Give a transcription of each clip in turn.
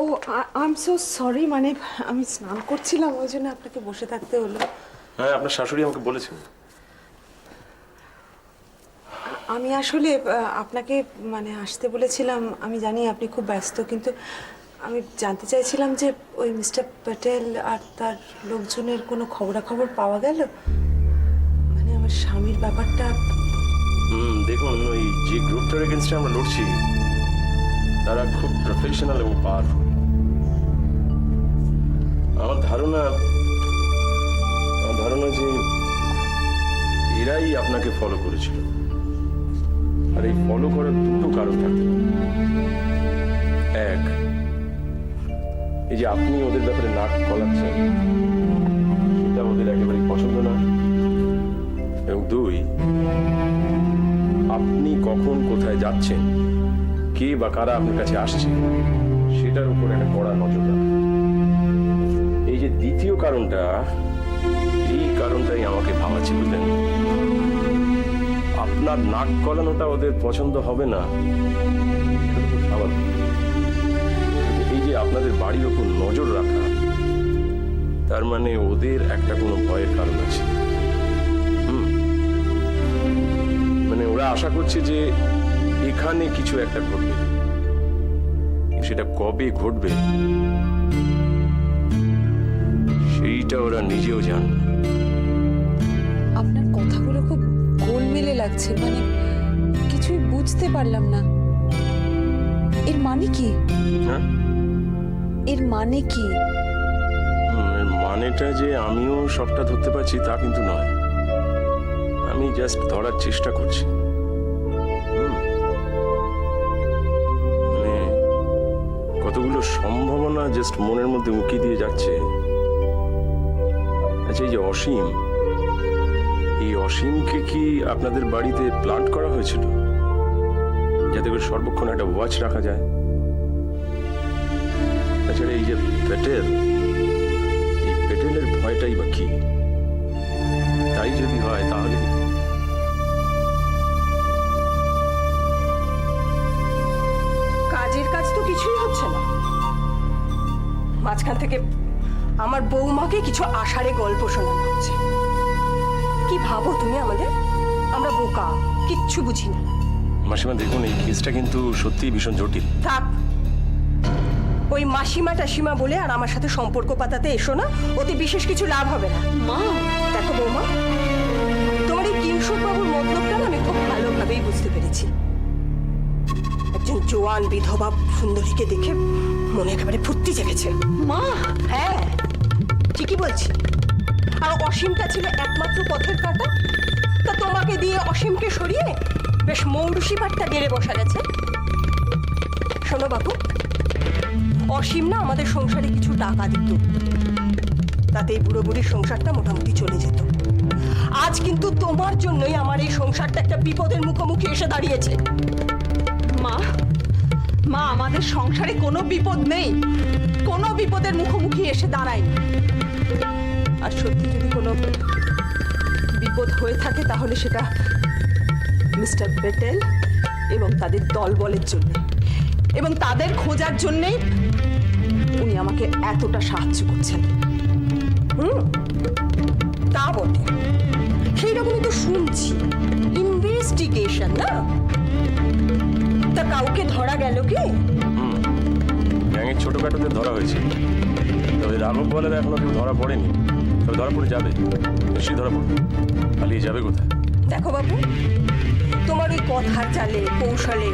O I am so sorry, মানে আমি স্নান করছিলাম, ওই জন্য আপনাকে বসে থাকতে হলো। হ্যাঁ, আপনার শাশুড়ি আমাকে বলেছেন। আমি আসলে আপনাকে মানে আসতে বলেছিলাম। আমি জানি আপনি খুব ব্যস্ত, কিন্তু আমি জানতে চাইছিলাম যে ওই মিস্টার প্যাটেল আর তার লোকজনের কোনো খবরাখবর পাওয়া গেল, মানে আমার স্বামীর ব্যাপারটা। দেখুন, ওই যে গ্রুপটার এগেনস্টে আমরা লড়ছি তারা খুব প্রফেশনাল এবং পাওয়ারফুল। আমার ধারণা যে এরাই আপনাকে ফলো করেছিল। আর এই ফলো করার দুটো কারণ থাকতে পারে। এক, এই যে আপনি ওদের ব্যাপারে নাক গলাচ্ছেন, সেটা ওদের একেবারেই পছন্দ না। এবং দুই, আপনি কখন কোথায় যাচ্ছেন, কে বা কারা আপনার কাছে আসছে, সেটার উপর একটা কড়া নজর রাখা। এই যে দ্বিতীয় কারণটা, এই কারণটাই আমাকে ভাবাচ্ছে, বুঝলেন? আপনার নাক গলানোটা ওদের পছন্দ হবে না, এটা তো খুব স্বাভাবিক। এই যে আপনাদের বাড়ির ওপর নজর রাখা, তার মানে ওদের একটা কোনো ভয়ের কারণ আছে। মানে ওরা আশা করছে যে এখানে কিছু একটা ঘটবে, সেটা কবে ঘটবে সেইটা ওরা নিজেও জানে। আপনার কথাগুলো খুব গোলমেলে লাগছে, মানে কিছুই বুঝতে পারলাম না। এর মানে কি? হ্যাঁ, এর মানে কি? এর মানেটা যে আমিও সবটা ধরতে পারছি তা কিন্তু নয়। আমি জাস্ট ধরার চেষ্টা করছি। মানে কতগুলো সম্ভাবনা জাস্ট মনের মধ্যে উঁকি দিয়ে যাচ্ছে। আচ্ছা, এই যে অসীম, এই অসীমকে কি আপনাদের বাড়িতে প্লান্ট করা হয়েছিল যাতে করে সর্বক্ষণ একটা ওয়াচ রাখা যায়? তাছাড়া এই যে প্যাটেল, এই প্যাটেলের ভয়টাই বা কি? তাই যদি হয় তাহলে কাজের কাজ তো কিছুই হচ্ছে না। মাঝখান থেকে আমার বৌমাকে কিছু আষাঢ়ে গল্প শোনানো হচ্ছে। কি ভাবো তুমি আমাদের? আমরা বোকা, কিচ্ছু বুঝি না। মাসিমা দেখুন, এই কেসটা কিন্তু সত্যিই ভীষণ জটিল। থাক, ওই মাসিমা টাসিমা বলে আর আমার সাথে সম্পর্ক পাতাতে এসো না, ওতে বিশেষ কিছু লাভ হবে না। মা, দেখো বৌমা, তোমার এই কিংসুক বাবুর মতলবটা না আমি খুব ভালোভাবেই বুঝতে পেরেছি। একজন জোয়ান বিধবা সুন্দরীকে দেখে মনে একেবারে ফুর্তি জেগেছে। মা, হ্যাঁ ঠিকই বলছি। আর অসীমটা ছিল একমাত্র পথের কাঁটা। তা তোমাকে দিয়ে অসীমকে সরিয়ে বেশ মৌরুষি পাটটা গেড়ে বসা গেছে। শোনো বাবু, অসীম না আমাদের সংসারে কিছু টাকা দিত, তাতে এই বুড়ো বুড়ির সংসারটা মোটামুটি চলে যেত। আজ কিন্তু তোমার জন্যই আমার এই সংসারটা একটা বিপদের মুখোমুখি এসে দাঁড়িয়েছে। মা, মা, আমাদের সংসারে কোনো বিপদ নেই, কোনো বিপদের মুখোমুখি এসে দাঁড়ায়নি। আর সত্যি যদি কোনো বিপদ হয়ে থাকে তাহলে সেটা মিস্টার প্যাটেল এবং তাদের দলবলের জন্য, এবং তাদের খোঁজার জন্যেই উনি আমাকে এতটা সাহায্য করছেন। তা বটে, সেই রকমই তো শুনছি। ইনভেস্টিগেশন না? তা কাউকে ধরা গেল কি? গ্যাংয়ের ছোটখাটোদের ধরা হয়েছে, তবে রাঘব বলের এখনো কেউ ধরা পড়েনি। তবে ধরা পড়ে যাবে, নিশ্চয়ই ধরা পড়বে। পালিয়ে যাবে কোথায়? দেখো বাবু, তোমার ওই কথার চালে কৌশলে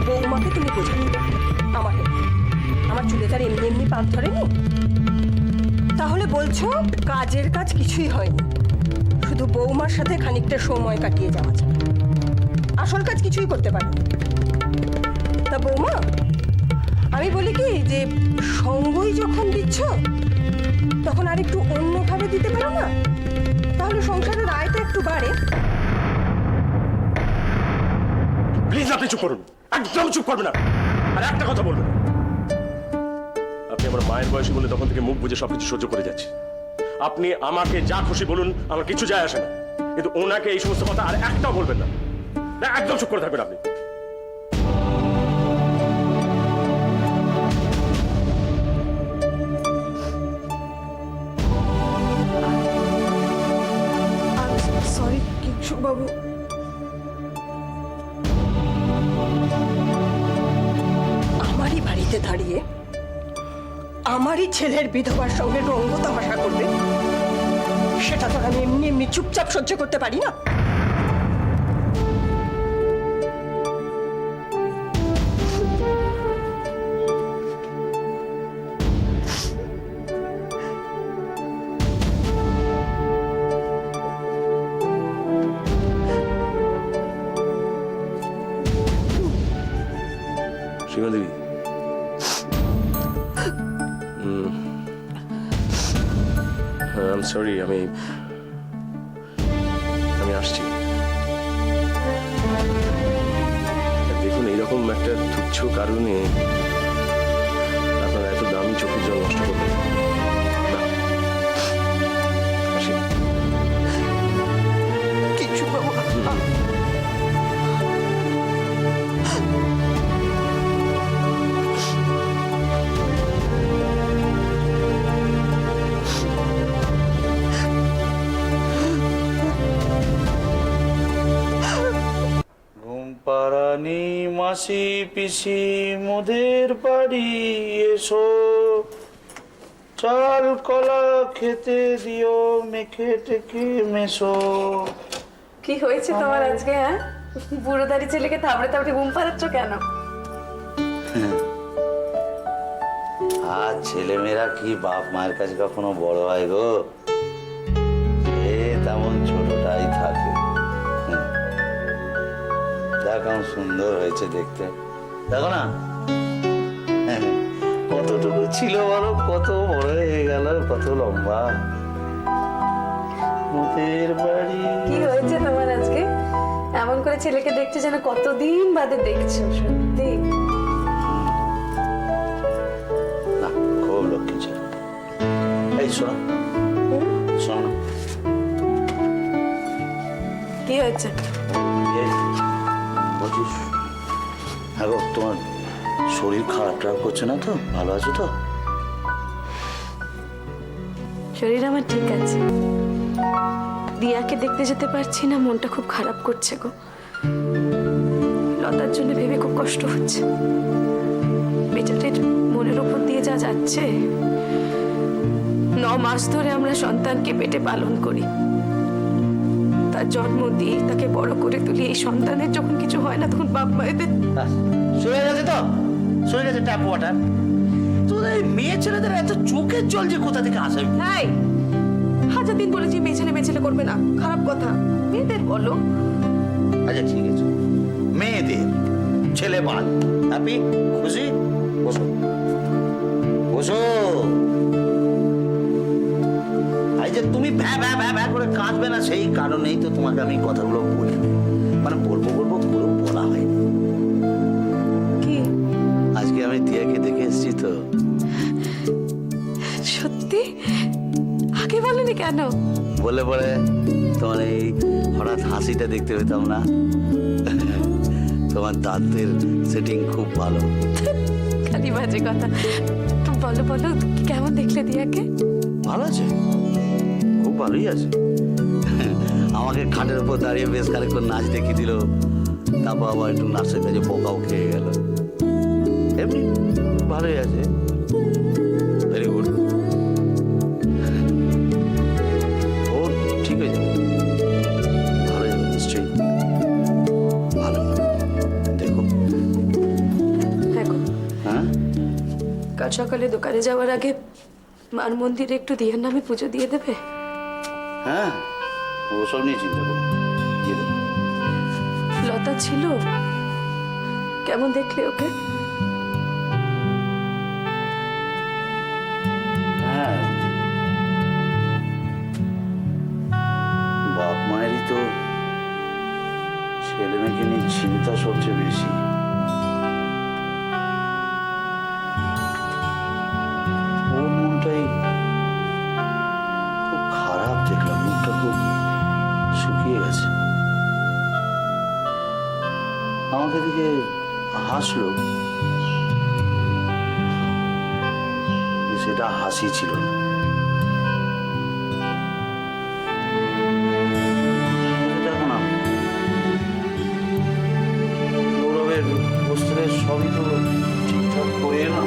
বৌমাকে তুমি বোঝাতে পারো, আমাকে আমার চুলে তার এমনি এমনি পাক ধরেনি। তাহলে বলছো কাজের কাজ কিছুই হয়নি, শুধু বৌমার সাথে খানিকটা সময় কাটিয়ে যাওয়া যায়, আসল কাজ কিছুই করতে পারো। তা বৌমা, আমি বলি কি যে সঙ্গই যখন দিচ্ছ তখন আর একটু অন্যভাবে দিতে পারো না? তাহলে সংসারের আয়টা একটু বাড়ে। প্লিজ আপনি চুপ করুন, একদম চুপ করবেন না। আর একটা কথা বলবেন, আপনি আমার মায়ের বয়সী বলে তখন থেকে মুখ বুঝে সবকিছু সহ্য করে যাচ্ছে। আপনি আমাকে যা খুশি বলুন, আমার কিছু যায় আসে না, কিন্তু ওনাকে এই সমস্ত কথা আর একটাও বলবেন না। একদম চুপ করে থাকবেন আপনি। দাঁড়িয়ে আমারই ছেলের বিধবার সঙ্গে রঙ্গ তামাশা করবে, সেটা তো আমি এমনি এমনি চুপচাপ সহ্য করতে পারি না। সীমা দেবী, আই সরি, আমি আসছি। দেখুন, এইরকম একটা তুচ্ছ কারণে আপনারা এত দামি চোখের জল নষ্ট করবেন না। আসি। কিছু বাবু, পারানি মাসি পিসি মোদের বাড়ি এসো, চাল কলা খেতে দিও মেখে টেকে মেশো। কি হয়েছে তোমার আজকে? হ্যাঁ, বুড়ো দাড়ি ছেলেকে থাবড়ে থাবড়ে ঘুম পাড়াচ্ছ কেন? আর ছেলেমেয়েরা কি বাপ মায়ের কাছে কখনো বড় হয় গো? এ তেমন ছোটটাই থাকে। দেখ কেমন সুন্দর হয়েছে দেখতে, দেখো না কতটুকু ছিল বলো, কত বড় হয়ে গেল, কত লম্বা। মোদের বাড়ি। কি হয়েছে তোমার আজকে? এমন করে ছেলেকে দেখছো যেন কতদিন বাদে দেখছো। সত্যি না, খুব লক্ষ্মী ছিল। এই শোনো, শোনো, কি হয়েছে? বলছিস, হ্যাঁ গো, তোমার শরীর খারাপ টারাপ করছে না তো? ভালো আছো তো? শরীর আমার ঠিক আছে। দিয়াকে দেখতে যেতে পারছি না, মনটা খুব খারাপ করছে গো। লতার জন্য ভেবে খুব কষ্ট হচ্ছে। বেচারির মনের উপর দিয়ে যা যাচ্ছে। 9 মাস ধরে আমরা সন্তানকে পেটে পালন করি, তার জন্ম দিই, তাকে বড় করে তুলি। এই সন্তানের যখন কিছু হয় না, তখন বাপ মায়েদের শুয়ে গেছে তো, শুয়ে গেছে ট্যাপ ওয়াটার। তোদের এই মেয়ে ছেলেদের এত চোখের জল যে কোথা থেকে আসে? হাই, হাজার দিন বলেছি মেয়ে ছেলে করবে না, খারাপ কথা। মেয়েদের বলো। আচ্ছা ঠিক আছে, মেয়েদের ছেলে বাল হ্যাপি, খুশি, বসো বসো। এই যে তুমি ভ্যা ভ্যা ভ্যা ভ্যা করে কাঁদবে না, সেই কারণেই তো তোমাকে আমি কথাগুলো বলি, মানে বলবো বলবো পুরো বলা হয়নি। কি? আজকে আমি দিয়াকে দেখে এসেছি তো। সত্যি? আগে বলেনি কেন? বলে পরে তোমার এই হঠাৎ হাসিটা দেখতে পেতাম না। তোমার দাঁতের সেটিং খুব ভালো। খালি বাজে কথা। তো বলো বলো, কেমন দেখলে দিয়াকে? ভালো আছে, খুব ভালোই আছে। আমাকে খাটের উপর দাঁড়িয়ে বেশ খানিকক্ষণ নাচ দেখিয়ে দিল, তারপর আবার একটু নাচের কাছে বোকাও খেয়ে গেল। এমনি ভালোই আছে, ভেরি গুড। ও ঠিক আছে, ভালো যাবে নিশ্চয়ই, ভালো দেখো। দেখো, হ্যাঁ, কাল সকালে দোকানে যাওয়ার আগে মার মন্দিরে একটু দিয়ার নামে পুজো দিয়ে দেবে? হ্যাঁ, ওসব নিয়ে চিন্তা করো, দিয়ে দেবো। লতা ছিল, কেমন দেখলে ওকে? হ্যাঁ, বাপ মায়েরই তো ছেলে মেয়েকে নিয়ে চিন্তা সবচেয়ে বেশি। ওর মনটাই খুব খারাপ দেখলাম, মুখটা খুব শুকিয়ে গেছে। আমাকে দিকে হাসলো, সেটা হাসি ছিল না। দেখো না, গৌরবের বস্ত্রের সবই তো ঠিকঠাক করে না।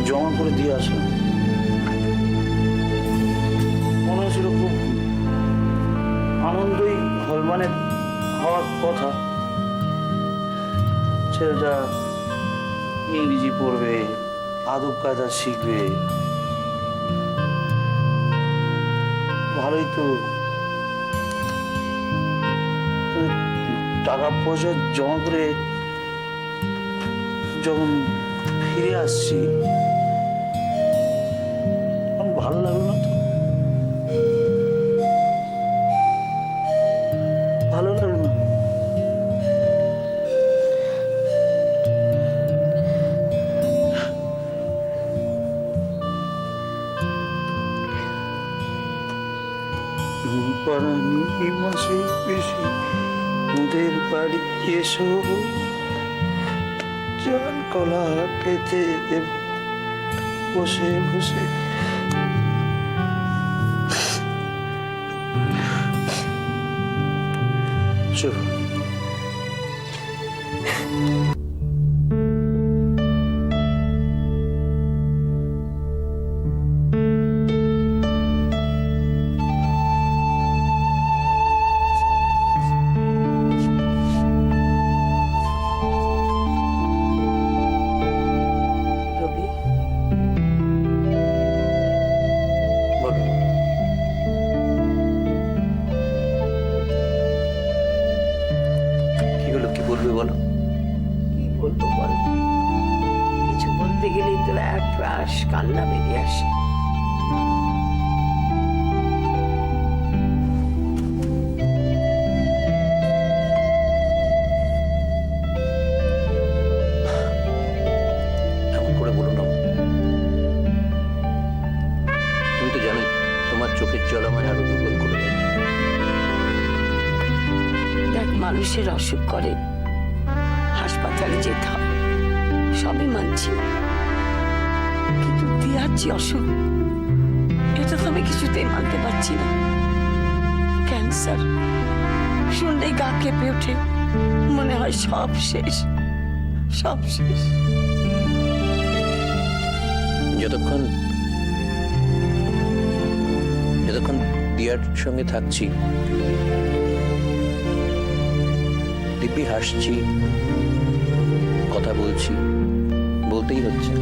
জমা করে দিয়ে আসলাম। মনে হচ্ছিল খুব আনন্দই মানে হওয়ার কথা। ছেলেটা ইংরেজি পড়বে, আদব কায়দা শিখবে, ভালোই তো। টাকা পয়সা জমা করে যখন ফিরে আসছি আমার ভালো লাগলো না তো, ভালো লাগলো না। পারানি মাসে বেশি ওদের বাড়ি এসো, জল কলা পেতে দেব বসে বসে। চলো রবি, বলো। কি হলো, কি বলবে বলো? কি বলবো বল, কিছু বলতে গেলেই তো এক রাশ কান্না বেরিয়ে আসে। এমন করে বলো না। তুমি তো জানোই তোমার চোখের জল আমায় আরো দুর্বল করে দেয়। দেখ, মানুষের অসুখ করে হাসপাতালে যেতে হয়, সবই মানছি, কিন্তু দিয়ার যে অসুখ, এটা তো আমি কিছুতেই মানতে পারছি না। ক্যান্সার শুনলেই গা কেঁপে ওঠে, মনে হয় সব শেষ, সব শেষ। যতক্ষণ দিয়ার সঙ্গে থাকছি, দিব্যি হাসছি, কথা বলছি, বলতেই হচ্ছে।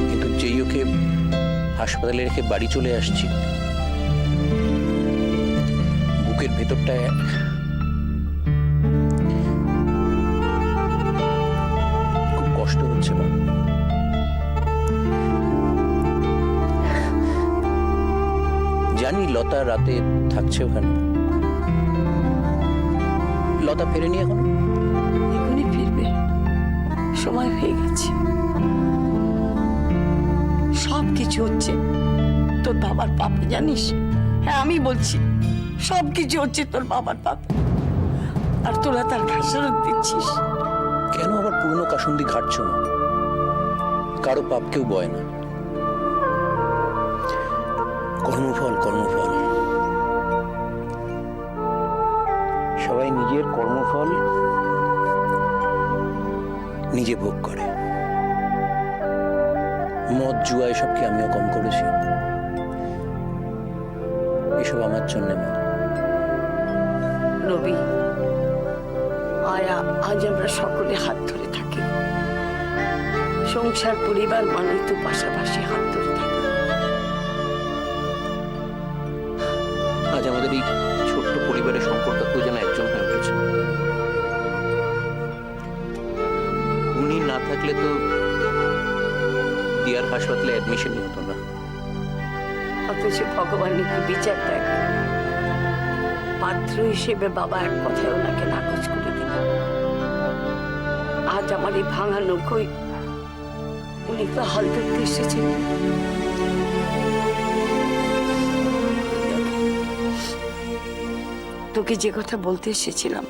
কিন্তু যেই ওকে হাসপাতালে রেখে বাড়ি চলে আসছি, বুকের ভেতরটায় খুব কষ্ট হচ্ছে মা। জানি লতা রাতে থাকছে ওখানে। লতা ফেরেনি এখনো? এখনই ফিরবে, সময় হয়ে গেছে। সব কিছু হচ্ছে তোর বাবার পাপে, জানিস? হ্যাঁ, আমি বলছি সব কিছু হচ্ছে তোর বাবার পাপে, আর তোরা তার খাসরত দিচ্ছিস। কেন আবার পুরনো কাসুন্দি ঘাটছ না? কারো পাপ কেউ বয় না। কর্মফল, কর্মফল। সবাই নিজের কর্মফল নিজে ভোগ করে। মদ জুয়া এসবকে আমিও কম করেছি। এসব আমার জন্য না। রবি, আজ আমরা সকলে হাত ধরে থাকি। সংসার পরিবার মানেই তো পাশাপাশি হাত ধরে থাকি। আজ আমাদের এই ছোট্ট পরিবারের সম্পর্ক কেউ যেন একজন হয়ে উঠেছে। উনি না থাকলে তো দিয়ার হাসপাতালে অ্যাডমিশনই হতো না। অথচ ভগবানের কি বিচার দেখ, পাত্র হিসেবে বাবা এক কথায় ওনাকে নাকচ করে দিল। আজ আমার এই ভাঙা নৌকোয় উনি তো হাল ধরতে এসেছেন। তোকে যে কথা বলতে এসেছিলাম,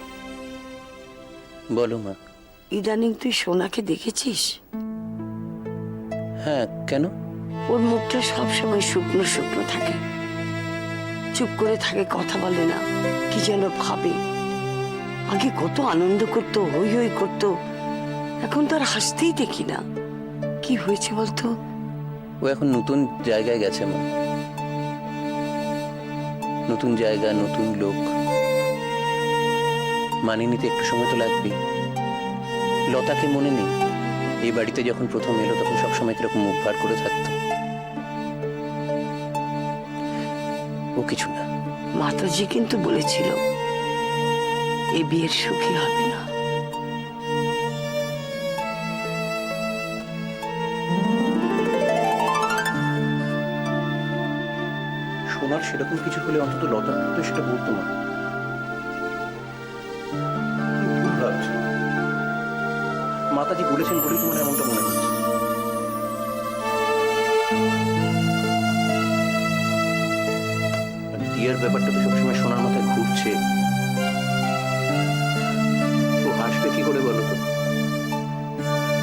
বলো মা। ইদানিং তুই সোনাকে দেখেছিস? হ্যাঁ, কেন? ওর মুখটা সবসময় শুকনো শুকনো থাকে, চুপ করে থাকে, কথা বলে না, কি যেন ভাবে। আগে কত আনন্দ করতো, হই হই করতো, এখন তো আর হাসতেই দেখি না। কি হয়েছে বলতো? ও এখন নতুন জায়গায় গেছে মা। নতুন জায়গা, নতুন লোক, মানিয়ে নিতে একটু সময় তো লাগবেই। লতাকে মনে নেই এই বাড়িতে যখন প্রথম এলো তখন সবসময় কিরকম মুখ ভার করে থাকতো। ও কিছু না। মাতাজি কিন্তু বলেছিল এই বিয়ের সুখী হবে না। সোনার সেরকম কিছু হলে অন্তত লতার তো সেটা বলতো না। ভুল ভাবছো। মাতাজি বলেছেন বলেই তোমার এমনটা মনে হচ্ছে। টিয়ার ব্যাপারটা তো সবসময় সোনার মাথায় ঘুরছে। ও হাসবে কি করে বলো তো?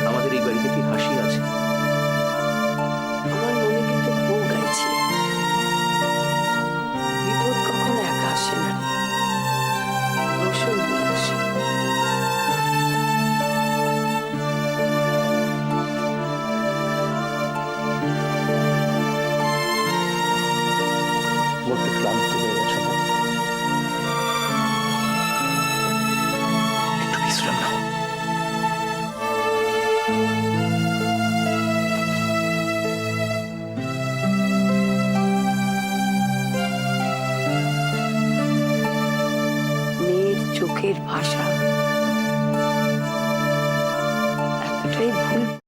আমাদের এই বাড়িতে কি হাসি আছে? আমার মনে কিন্তু বউ গাইছে, বিপদ কখনো একা আসে না, দোষও নিয়ে আসে। বড্ড ক্লান্ত হয়ে গেছো না? একটু বিশ্রাম নাও। মেয়ের চোখের ভাষা